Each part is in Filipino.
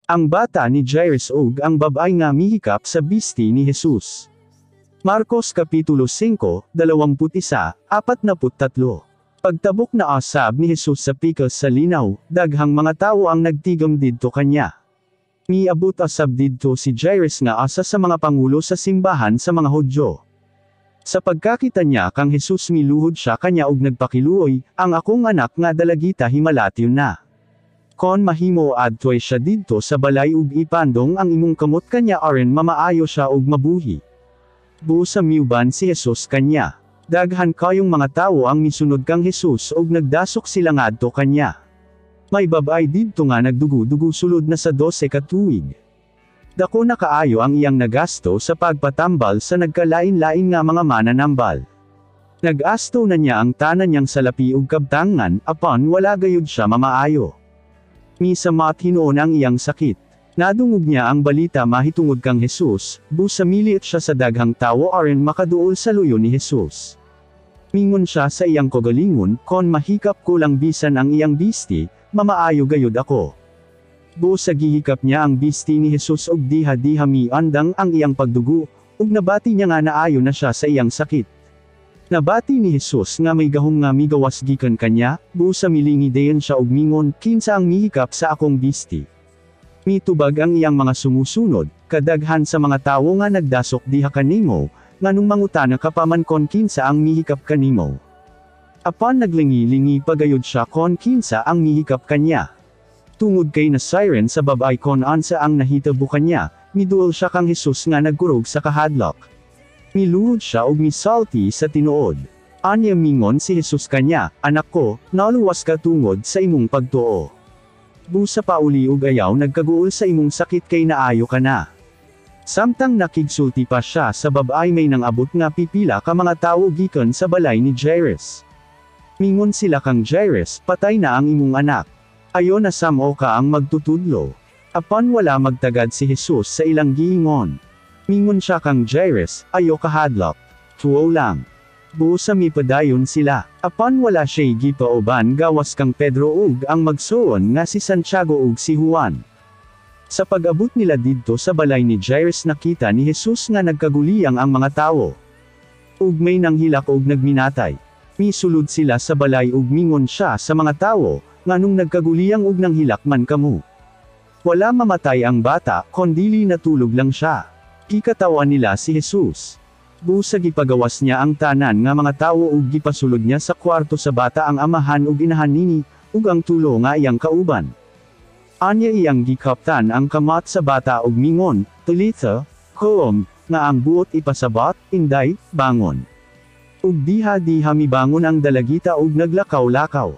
Ang bata ni Jairus ug ang babay nga mihikap sa bisti ni Jesus. Marcos Kapitulo 5, 21-43. Pagtabok na asab ni Jesus sa pikas sa linaw, daghang mga tao ang nagtigom didto kanya. Miabot asab didto si Jairus nga asa sa mga pangulo sa simbahan sa mga Hudyo. Sa pagkakita niya kang Jesus miluhod siya kanya ug nagpakiluoy, ang akong anak nga dalagita himalatyon na. Kon mahimo adtoy siya didto sa balay ug ipandong ang imong kamot kanya aron mamaayo siya ug mabuhi. Buo sa miuban si Jesus kanya. Daghan kayong mga tao ang misunod kang Jesus ug nagdasok sila ngadto kanya. May babay didto nga nagdugo-dugo sulod na sa 12 ka tuig. Dako na kaayo ang iyang nagasto sa pagpatambal sa nagkalain-lain nga mga mananambal. Nagasto na niya ang tanan niyang salapi ug kabtangan, apan wala gayud siya mamaayo. Misamat hinuon ang iyang sakit. Nadungog niya ang balita mahitungod kang Jesus, busa miliit siya sa daghang tawo aron makaduol sa luyo ni Jesus. Mingon siya sa iyang kagalingon, kon mahikap ko lang bisan ang iyang bisti, mamaayo gayud ako. Busa gihikap niya ang bisti ni Jesus ug diha-diha miandang ang iyang pagdugo, ug nabati niya nga naayo na siya sa iyang sakit. Nabati ni Jesus nga may gahom nga migawas gikan kanya, busa milingi dayon siya ug mingon, kinsa ang mihikap sa akong bisti. Mitubag ang iyang mga sumusunod, kadaghan sa mga tawo nga nagdasok diha kanimo, nganong mangutana ka paman kon kinsa ang mihikap kanimo. Apan naglingi-lingi pagayod siya kon kinsa ang mihikap kanya. Tungod kay na siren sa babay kon ansa ang nahitabo kanya, miduol siya kang Jesus nga nagkurog sa kahadlok. Miluhod siya ug misalti sa tinuod. Anya mingon si Jesus kanya, anak ko, naluwas ka tungod sa imong pagtuo. Busa pa uli ug ayaw nagkaguol sa imong sakit kay naayo ka na. Samtang nakigsulti pa siya sa babay may nang abot nga pipila ka mga tawo gikan sa balay ni Jairus. Mingon sila kang Jairus, patay na ang imong anak. Ayo na samo ka ang magtutudlo. Apan wala magtagad si Jesus sa ilang giingon. Mingon siya kang Jairus, ayo kahadlok. Tuo lang. Busa mipadayon sila. Apan wala siya'y gipaoban gawas kang Pedro ug ang magsuon nga si Santiago ug si Juan. Sa pag-abot nila didto sa balay ni Jairus nakita ni Jesus nga nagkaguliyang ang mga tawo. Ug may nanghilak ug nagminatay. Misulod sila sa balay ug mingon siya sa mga tawo, nganong nagkaguliyang ug nanghilak man kamo. Wala mamatay ang bata, kondili natulog lang siya. Kikatawan nila si Jesus. Busa gipagawas niya ang tanan nga mga tawo ug gipasulod niya sa kwarto sa bata ang amahan ug inahan nini, ug ang tulo nga iyang kauban. Anya iyang gikaptan ang kamat sa bata ug mingon, Talitha, koom, nga ang buot ipasabat, inday, bangon. Ug diha-diha mibangon ang dalagita ug naglakaw-lakaw.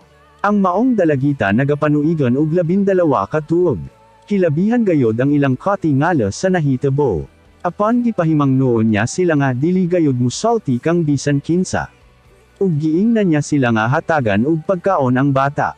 Ang maong dalagita nagapanuigan ug 12 ka tuig. Kilabihan gayod ang ilang katingala sa nahitabo. Apan gipahimang noon niya sila nga dili gayud musalti kang bisan kinsa. Ug giingnan niya sila nga hatagan ug pagkaon ang bata.